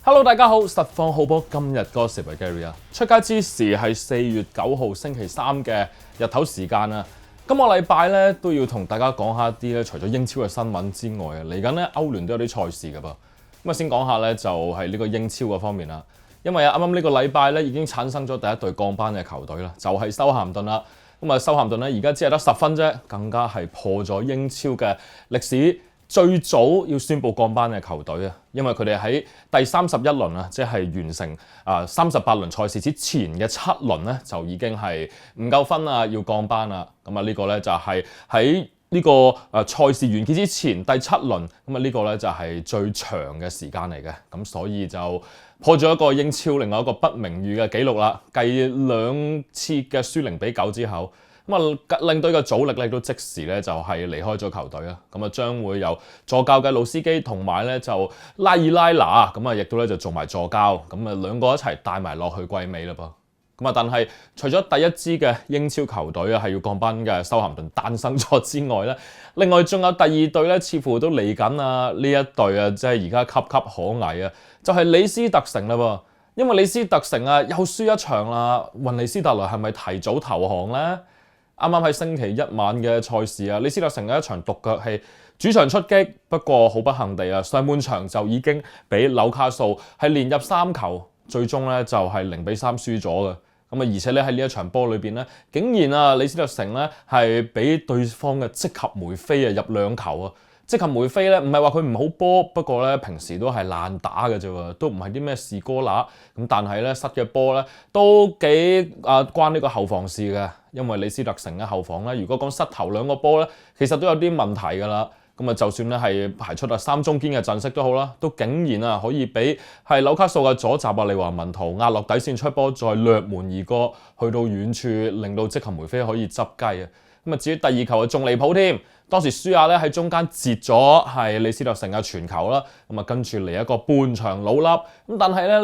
Hello， 大家好，實況好波今日嗰時係 Gary 啊！出街之時係4月9號星期三嘅日頭時間啊！今個禮拜咧都要同大家講下啲咧，除咗英超嘅新聞之外啊，嚟緊咧歐聯都有啲賽事㗎噃。咁啊，先講下咧就係呢個英超嘅方面啦。因為啱啱呢個禮拜咧已經產生咗第一隊降班嘅球隊啦，就係修咸頓啦。咁啊，修咸頓咧而家只係得10分啫，更加係破咗英超嘅歷史最早要宣布降班嘅球隊啊，因為佢哋喺第31輪啊，即係完成38輪賽事之前嘅7輪咧，就已經係唔夠分啊，要降班啦。咁啊，呢個咧就係喺呢個賽事完結之前第7輪，咁啊呢個咧就係最長嘅時間嚟嘅，咁所以就破咗一個英超另外一個不名譽嘅紀錄啦，繼2次嘅輸0-9之後。咁啊，領隊嘅祖力咧都即時咧就係離開咗球隊啊，咁啊將會由助教嘅魯斯基同埋咧就拉爾拉拿咁啊，亦都咧就做埋助教，咁啊兩個一齊帶埋落去季尾啦噃。咁啊，但係除咗第一支嘅英超球隊啊係要降班嘅修咸頓誕生咗之外咧，另外仲有第二隊咧，似乎都嚟緊啊！呢一隊啊，即係而家岌岌可危啊，就係李斯特城啦噃。因為李斯特城啊又輸一場啦，雲尼斯特萊係咪提早投降咧？啱啱喺星期一晚嘅賽事啊，李斯特城嘅一場獨腳戲，主場出擊，不過好不幸地啊，上半場就已經俾紐卡素係連入3球，最終咧就係0-3輸咗嘅。咁啊，而且咧喺呢一場波裏邊咧，竟然啊李斯特城咧係俾對方嘅積合梅菲啊入2球啊！積合梅菲咧唔係話佢唔好波，不過咧平時都係爛打嘅啫喎，都唔係啲咩士哥拿咁，但係咧失嘅波咧都幾關呢個後防事嘅，因為李斯特城嘅後防咧，如果講失頭2個波咧，其實都有啲問題㗎啦。咁啊，就算咧係排出3中堅嘅陣式都好啦，都竟然啊可以俾係紐卡素嘅左閘利華文圖壓落底線出波，再掠門而過，去到遠處令到積合梅菲可以執雞啊！咁啊，至於第2球啊，仲離譜添。當時舒亞咧喺中間截咗係李斯特城嘅傳球啦，咁啊跟住嚟一個半場老笠，咁但係咧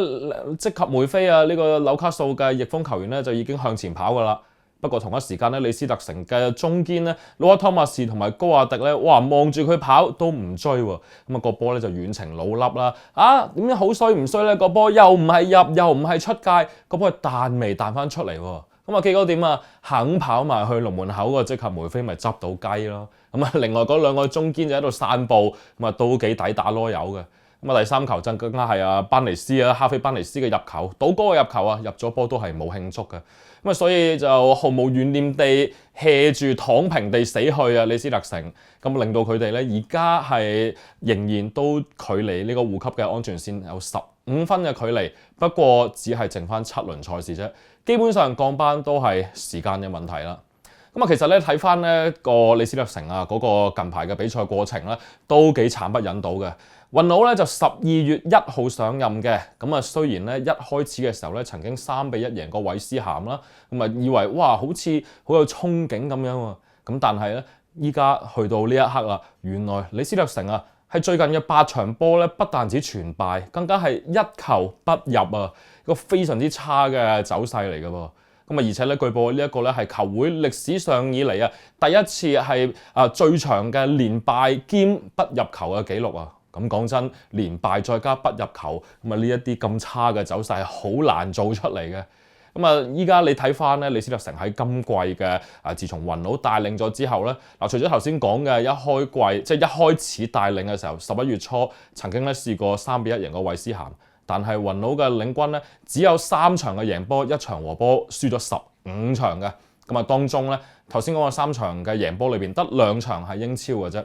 積合梅菲啊呢個紐卡素嘅翼鋒球員咧就已經向前跑噶啦。不過同一時間咧，李斯特城嘅中堅咧，魯克托馬士同埋高亞迪咧，哇望住佢跑都唔追喎，咁啊個波咧就遠程老笠啦。啊點解好衰唔衰咧？個波又唔係入又唔係出界，個波係彈未彈翻出嚟喎。咁啊，結果點啊？肯跑埋去龍門口個積合梅菲咪執到雞咯。咁啊，另外嗰2個中堅就喺度散步，咁啊都幾抵打囉柚嘅。咁啊，第3球真更加係班尼斯啊，哈菲班尼斯嘅入球，倒戈嘅入球啊，入咗波都係冇慶祝嘅。咁啊，所以就毫無懸念地 hea 住躺平地死去啊！李斯特城咁令到佢哋咧而家係仍然都距離呢個護級嘅安全線有15分嘅距離，不過只係剩翻7輪賽事啫。基本上降班都係時間嘅問題啦。咁啊，其實咧睇翻呢個李斯特城啊嗰個近排嘅比賽過程咧，都幾慘不忍睹嘅。雲奴咧就12月1號上任嘅，咁啊雖然咧一開始嘅時候咧曾經3-1贏過韋斯咸啦，咁啊以為哇好似好有憧憬咁樣喎，咁但係咧依家去到呢一刻啦，原來李斯特城啊係最近嘅8場波咧，不但止全敗，更加係1球不入啊，一個非常之差嘅走勢嚟嘅噃。咁啊，而且咧據報呢一個咧係球會歷史上以嚟啊第一次係最長嘅連敗兼不入球嘅紀錄啊！咁講真，連敗再加不入球，咁啊呢一啲咁差嘅走勢係好難做出嚟嘅。咁啊，依家你睇翻咧，李斯特城喺今季嘅自從雲奴帶領咗之後咧，嗱除咗頭先講嘅一開季，即係一開始帶領嘅時候，11月初曾經咧試過3-1贏過韋斯咸，但係雲奴嘅領軍咧只有3場嘅贏波，1場和波，輸咗15場嘅。咁啊，當中咧頭先講嘅3場嘅贏波裏邊，得2場係英超嘅啫。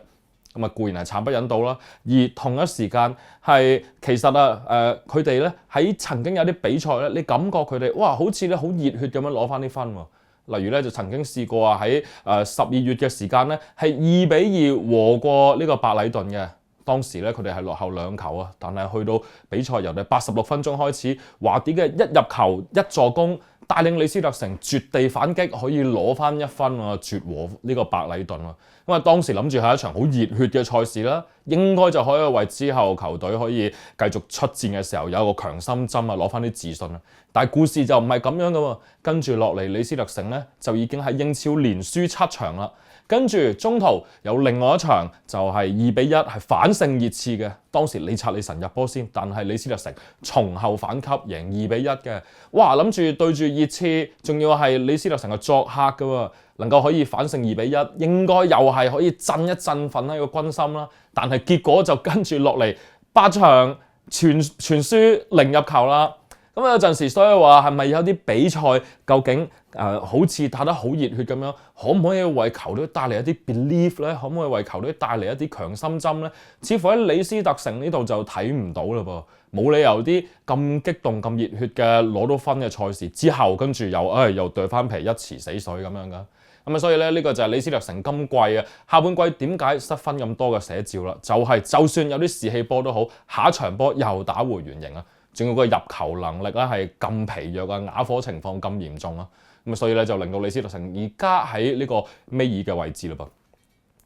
咁啊固然係慘不忍睹啦，而同一時間係其實佢哋咧喺曾經有啲比賽咧，你感覺佢哋哇好似咧好熱血咁樣攞翻啲分喎。例如咧就曾經試過啊喺12月嘅時間咧係2-2和過呢個白禮頓嘅。當時咧佢哋係落後2球啊，但係去到比賽由第86分鐘開始，華迪嘅1入球1助攻，帶領李斯特城絕地反擊，可以攞翻1分啊，絕和呢個白禮頓啊。咁啊，當時諗住係一場好熱血嘅賽事啦，應該就可以為之後球隊可以繼續出戰嘅時候有一個強心針啊，攞翻啲自信啊。但係故事就唔係咁樣噶喎，跟住落嚟李斯特城咧就已經喺英超連輸7場啦。跟住中途有另外一場就係2-1係反勝熱刺嘅，當時理查利神入波先，但係李斯特城從後反擊贏2-1嘅。哇！諗住對住熱刺，仲要係李斯特城嘅作客嘅喎，能夠可以反勝2-1，應該又係可以振一振奮喺個軍心啦。但係結果就跟住落嚟8場全輸0入球啦。咁有陣時，所以話係咪有啲比賽究竟好似打得好熱血咁樣，可唔可以為球隊帶嚟一啲 belief 咧？可唔可以為球隊帶嚟一啲強心針咧？似乎喺李斯特城呢度就睇唔到啦噃，冇理由啲咁激動、咁熱血嘅攞到分嘅賽事之後，跟住又對翻皮一池死水咁樣噶。咁啊，所以咧呢個就係李斯特城今季啊下半季點解失分咁多嘅寫照啦。就算有啲士氣波都好，下一場波又打回原形啊！仲要個入球能力咧係咁疲弱啊，啞火情況咁嚴重啊，咁所以咧就令到李斯特城而家喺呢個尾二嘅位置嘞噃。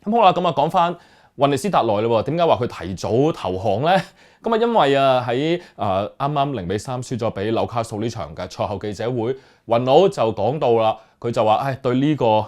咁好啦，咁啊講翻雲尼斯達內嘞喎，點解話佢提早投降咧？咁啊因為喺啱啱0-3輸咗俾紐卡素呢場嘅賽後記者會，雲佬就講到啦，佢就話對呢個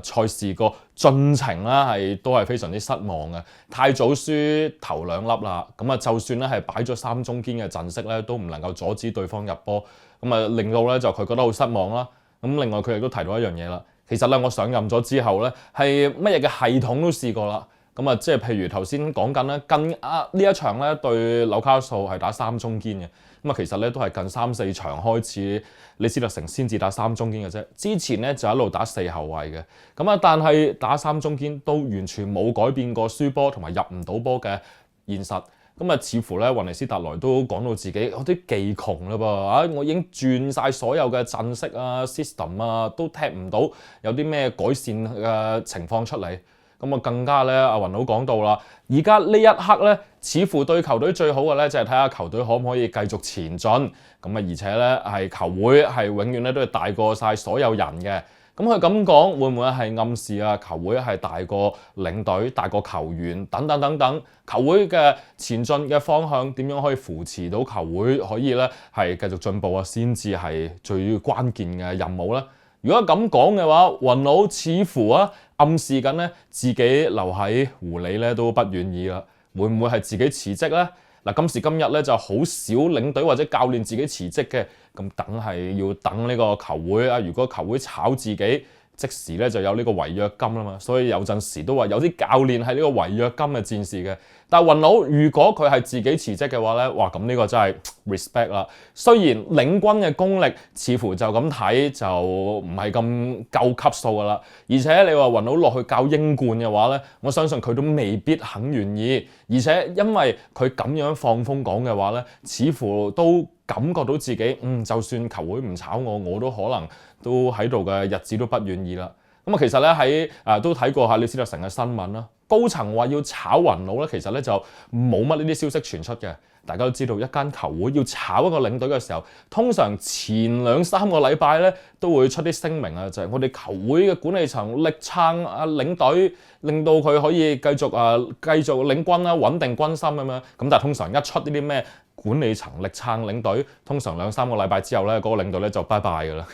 賽事個進程啦都係非常之失望嘅，太早輸頭2粒啦，咁啊就算咧係擺咗3中堅嘅陣式咧，都唔能夠阻止對方入波，咁啊令到咧就佢覺得好失望啦。咁另外佢亦都提到一樣嘢啦，其實咧我上任咗之後咧係乜嘢嘅系統都試過啦。咁啊，即係譬如頭先講緊咧，近呢一場咧對紐卡素係打3中堅嘅，咁啊其實咧都係近3-4場開始，李斯特城先至打3中堅嘅啫。之前咧就一路打4後衛嘅，咁啊但係打3中堅都完全冇改變過輸波同埋入唔到波嘅現實。咁啊，似乎咧雲尼斯達萊都講到自己有啲技窮啦噃，我已經轉晒所有嘅陣式啊、system 啊，都踢唔到有啲咩改善嘅情況出嚟。咁啊，更加咧，阿雲佬講到啦，而家呢一刻咧，似乎對球隊最好嘅咧，就係睇下球隊可唔可以繼續前進。咁啊，而且咧係球會係永遠咧都係大過晒所有人嘅。咁佢咁講，會唔會係暗示球會係大過領隊、大過球員等等等等？球會嘅前進嘅方向點樣可以扶持到球會可以咧係繼續進步先至係最關鍵嘅任務咧？如果咁講嘅話，雲佬似乎暗示緊咧自己留喺狐狸咧都不願意啦。會唔會係自己辭職咧？嗱，今時今日咧就好少領隊或者教練自己辭職嘅，咁梗係要等呢個球會如果球會炒自己，即時咧就有呢個違約金啦嘛。所以有陣時都話有啲教練係呢個違約金嘅戰士嘅。但係雲佬如果佢係自己辭職嘅話咧，哇咁呢個真係 respect 啦。雖然領軍嘅功力似乎就咁睇就唔係咁夠級數噶啦，而且你話雲佬落去教英冠嘅話咧，我相信佢都未必肯願意。而且因為佢咁樣放風講嘅話咧，似乎都感覺到自己就算球會唔炒我都可能都喺度嘅日子都不願意啦。咁啊，其實咧喺都睇過下李斯特城嘅新聞啦。高層話要炒雲佬咧，其實咧就冇乜呢啲消息傳出嘅。大家都知道，一間球會要炒一個領隊嘅時候，通常前2-3個禮拜咧都會出啲聲明就係我哋球會嘅管理層力撐領隊，令到佢可以繼續領軍啦，穩定軍心咁樣。咁但係通常一出呢啲咩管理層力撐領隊，通常2-3個禮拜之後咧，嗰個領隊咧就拜拜噶啦。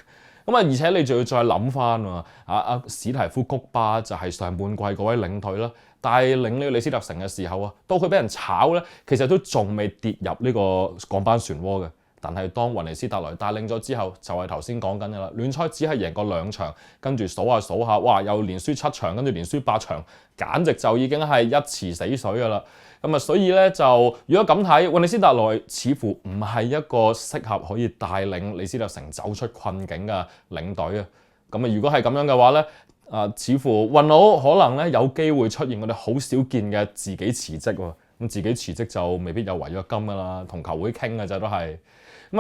咁而且你仲要再諗翻史提夫谷巴就係上半季嗰位領隊啦，帶領呢個李斯特城嘅時候到佢俾人炒咧，其實都仲未跌入呢個降班漩渦嘅。但係當雲尼斯達萊帶領咗之後，就係頭先講緊嘅啦。聯賽只係贏過2場，跟住數下，哇！又連輸7場，跟住連輸8場，簡直就已經係一池死水噶啦。咁所以咧就如果咁睇，雲尼斯達萊似乎唔係一個適合可以帶領李斯特城走出困境嘅領隊啊。咁如果係咁樣嘅話咧，似乎雲佬可能咧有機會出現我哋好少見嘅自己辭職喎。咁自己辭職就未必有違約金噶啦，同球會傾嘅啫都係。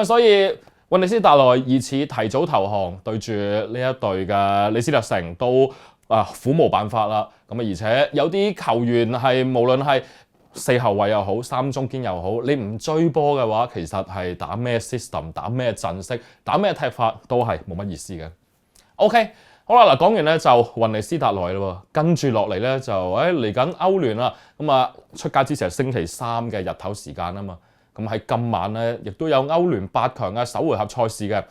所以雲尼斯達萊疑似提早投降，對住呢一隊嘅李斯特城都苦無辦法啦。而且有啲球員係無論係4後衛又好，3中堅又好，你唔追波嘅話，其實係打咩 system、打咩陣式、打咩踢法都係冇乜意思嘅。OK， 好啦，講完咧就雲尼斯達萊啦，跟住落嚟咧就嚟緊歐聯啦。出街之前係星期3嘅日頭時間啊嘛。喺今晚咧亦都有歐聯8強嘅首回合賽事嘅，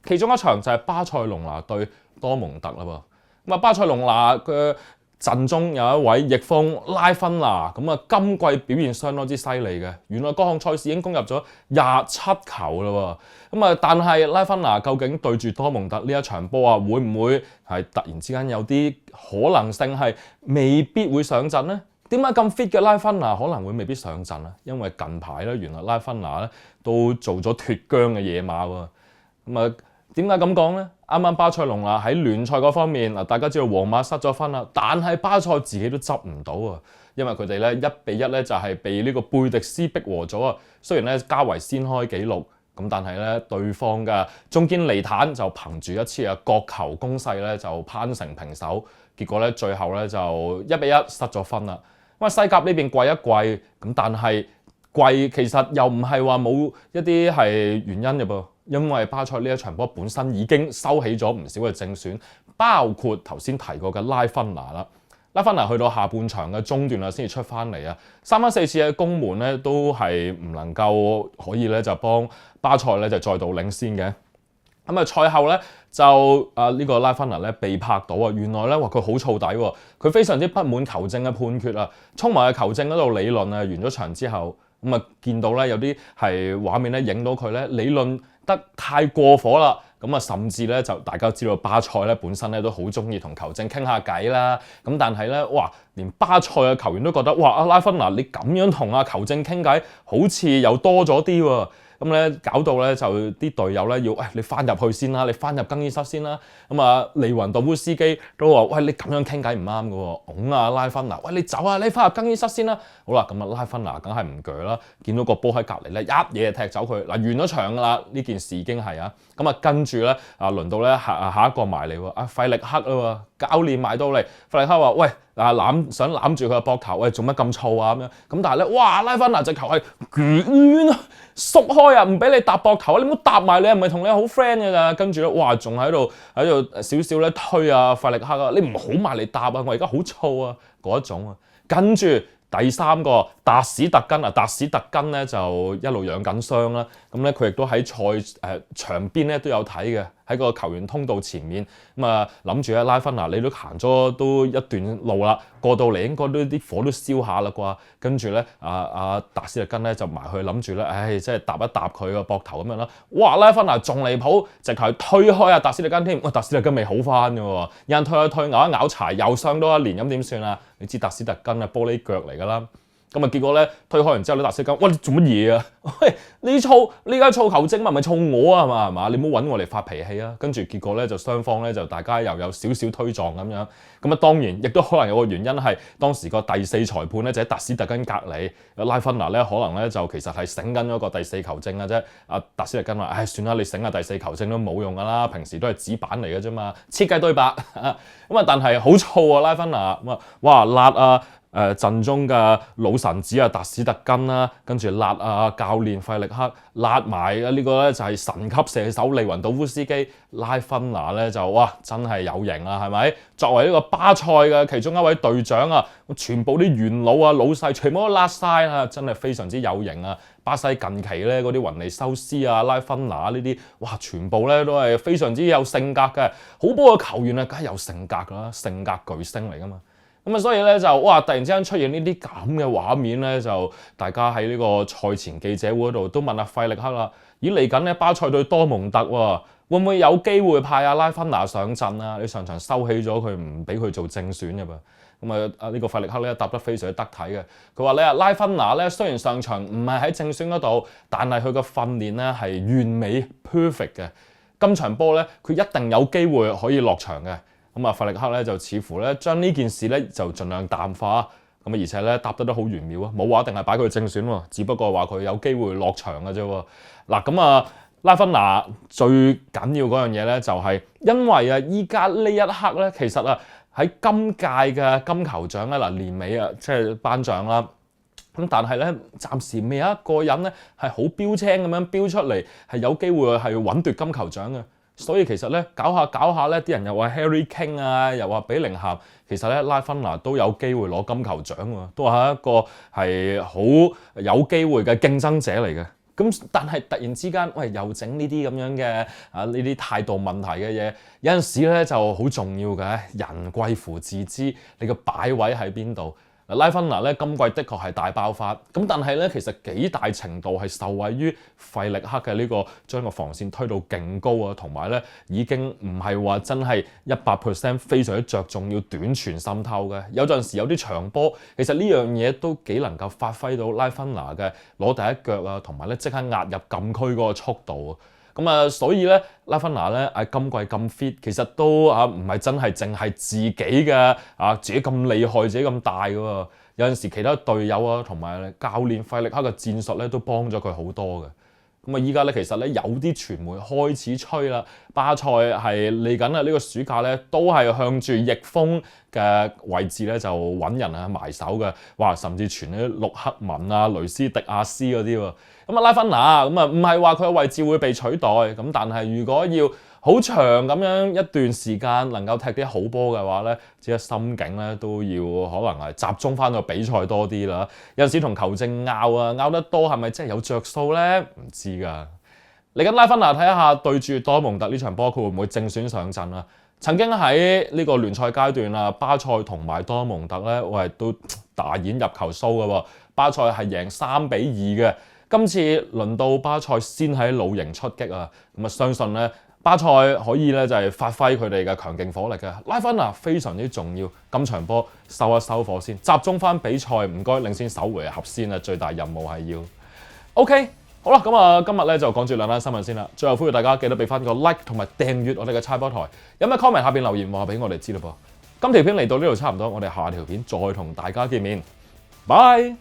其中一場就係巴塞隆拿對多蒙特啦噃。咁啊，巴塞隆拿嘅陣中有一位翼鋒拉芬拿，咁啊今季表現相當之犀利嘅。原來各項賽事已經攻入咗27球啦喎。咁啊，但係拉芬拿究竟對住多蒙特呢一場波啊，會唔會係突然之間有啲可能性係未必會上陣呢？點解咁 fit 嘅拉芬拿可能會未必上陣啊？因為近排咧，原來拉芬拿咧都做咗脫韁嘅野馬喎。咁啊，點解咁講呢？啱啱巴塞隆拿喺聯賽嗰方面嗱，大家知道皇馬失咗分啦，但係巴塞自己都執唔到啊，因為佢哋咧1-1咧就係被呢個貝迪斯逼和咗啊。雖然咧加維先開紀錄，咁但係咧對方嘅中堅尼坦就憑住一次角球攻勢咧就攀成平手，結果咧最後咧就1-1失咗分啦。咁啊西甲呢邊貴一貴，咁但係貴其實又唔係話冇一啲係原因嘅噃。因為巴塞呢一場波本身已經收起咗唔少嘅正選，包括頭先提過嘅拉芬拿啦。拉芬拿去到下半場嘅中段啦，先至出翻嚟啊，3番4次嘅攻門咧都係唔能夠可以咧就幫巴塞咧就再度領先嘅。咁啊賽後咧就呢個拉芬拿咧被拍到啊，原來咧話佢好燥底喎，佢非常之不滿球證嘅判決啊，衝埋去球證嗰度理論啊，完咗場之後咁啊見到咧有啲係畫面咧影到佢咧理論得太過火啦，咁啊甚至咧就大家知道巴塞咧本身咧都好中意同球證傾下偈啦，咁但係咧哇，連巴塞嘅球員都覺得哇阿拉芬拿你咁樣同阿球證傾偈，好似又多咗啲喎。咁咧搞到咧就啲隊友咧要你翻入去先啦，你翻入更衣室先啦。咁啊利雲道夫斯基都話：喂，你咁樣傾偈唔啱嘅喎，拱啊拉芬拿，喂你走啊，你翻入更衣室先啦。好啦，咁啊拉芬拿梗係唔鋸啦，見到個波喺隔離咧，一嘢踢走佢。嗱完咗場㗎啦，呢件事已經係啊。咁啊跟住咧輪到咧下一個埋嚟喎，費力克啊喎，教練埋到嚟，費力克話：喂想攬住佢個膊頭，喂做乜咁燥啊咁樣。咁但係咧，哇拉芬拿隻球係捲啊！縮開啊！唔俾你搭膊頭，你唔好搭埋，你係咪同你好 friend 嘅咋？跟住咧，哇，仲喺度少少咧推啊，費力克啊，你唔好埋嚟搭啊！我而家好燥啊，嗰一種啊。跟住第三個達史特根啊，達史特根咧就一路養緊傷啦。咁咧佢亦都喺場邊咧都有睇嘅，喺個球員通道前面咁啊，諗住咧拉芬拿你都行咗都一段路啦，過到嚟應該都啲火都燒下啦啩。跟住咧達史特根咧就埋去諗住咧，即係搭一搭佢個膊頭咁樣啦。哇！拉芬拿仲離譜，直頭推開阿達史特根添。哇！達史特根未好翻嘅喎，有人推一推咬一咬柴，又傷多一年，咁點算啊？你知達史特根係玻璃腳嚟㗎啦。咁啊結果咧推開完之後咧，達史特根，喂你做乜嘢啊？喂你而家燥球證嘛，唔係燥我啊係嘛？你唔好揾我嚟發脾氣啊！跟住結果咧就雙方咧就大家又有少少推撞咁樣。咁啊當然亦都可能有個原因係當時個第四裁判咧就喺達史特根隔離，拉芬拿咧可能咧就其實係醒緊咗個第四球證嘅啫。達史特根話：算啦，你醒下第四球證都冇用㗎啦，平時都係紙板嚟嘅啫嘛，設計對白。咁啊但係好燥啊拉芬拿咁啊，哇辣啊！陣中嘅老臣子啊，達史特根啦，跟住辣教練費力克，辣埋呢個咧就係神級射手利雲道夫斯基，拉芬拿咧就哇真係有型啊，係咪？作為呢個巴塞嘅其中一位隊長啊，全部啲元老啊老細全部都辣晒啊，真係非常之有型啊！巴西近期咧嗰啲雲尼修斯啊、拉芬拿呢啲，哇全部咧都係非常之有性格嘅，好波嘅球員啊，梗係有性格㗎啦，性格巨星嚟㗎嘛。咁啊，所以咧就哇，突然之間出現呢啲咁嘅畫面咧，就大家喺呢個賽前記者會度都問阿費力克啦。咦，嚟緊咧巴塞對多蒙特喎，會唔會有機會派阿拉芬拿上陣啊？你上場收起咗佢，唔俾佢做正選嘅噃。咁啊，呢個費力克咧答得非常之得體嘅。佢話咧，拉芬拿咧雖然上場唔係喺正選嗰度，但係佢個訓練咧係完美 perfect 嘅。今場波咧，佢一定有機會可以落場嘅。咁啊，費力克咧就似乎咧將呢件事咧就盡量淡化，咁啊而且咧答得都好玄妙啊，冇話一定係擺佢正選喎，只不過話佢有機會落場嘅啫喎。嗱咁啊，拉芬拿最緊要嗰樣嘢咧就係因為啊依家呢一刻咧，其實啊喺今屆嘅金球獎咧年尾啊即係頒獎啦，咁但係咧暫時未有一個人咧係好標青咁樣標出嚟係有機會係穩奪金球獎嘅。所以其實咧搞下咧，啲人又話 Harry Kane 啊，又話比寧咸，其實咧拉芬拿都有機會攞金球獎喎，都係一個係好有機會嘅競爭者嚟嘅。咁但係突然之間，喂又整呢啲咁樣嘅呢啲態度問題嘅嘢，有陣時咧就好重要嘅。人貴乎自知，你個擺位喺邊度？拉芬娜咧今季的確係大爆發，咁但係咧其實幾大程度係受惠於費力克嘅呢個將個防線推到勁高啊，同埋咧已經唔係話真係100%非常之着重要短傳滲透嘅，有陣時有啲長波，其實呢樣嘢都幾能夠發揮到拉芬娜嘅攞第一腳啊，同埋咧即刻壓入禁區嗰個速度啊。咁啊，所以咧，拉芬娜咧今季咁 fit，其實都唔係真係淨係自己嘅自己咁厲害，自己咁大嘅喎。有陣時其他隊友啊，同埋教練費力克嘅戰術咧，都幫咗佢好多嘅。咁啊，依家咧其實咧有啲傳媒開始吹啦，巴塞係嚟緊啊呢個暑假咧都係向住翼鋒嘅位置咧就揾人埋手嘅，哇！甚至傳啲陸克文啊、雷斯迪亞斯嗰啲喎。咁啊，拉芬娜咁啊，唔係話佢嘅位置會被取代，咁但係如果要好長咁樣一段時間能夠踢啲好波嘅話咧，只係心境咧都要可能係集中翻到比賽多啲啦。有陣時同球證拗得多，係咪真係有着數咧？唔知㗎。嚟緊拉芬娜睇下對住多蒙特呢場波，佢會唔會正選上陣啊？曾經喺呢個聯賽階段啊，巴塞同埋多蒙特咧，喂都大演入球數嘅喎。巴塞係贏3-2嘅。今次輪到巴塞先喺老營出擊啊，咁啊相信咧巴塞可以咧就係發揮佢哋嘅強勁火力嘅。拉芬娜非常之重要，今場波收一收火先，集中翻比賽，唔該領先首回合先啊，最大任務係要。OK， 好啦，咁啊今日咧就講住兩單新聞先啦。最後呼籲大家記得俾翻個 like 同埋訂閱我哋嘅猜波台，有咩 comment 下邊留言話俾我哋知啦噃。今條片嚟到呢度差唔多，我哋下條片再同大家見面，拜。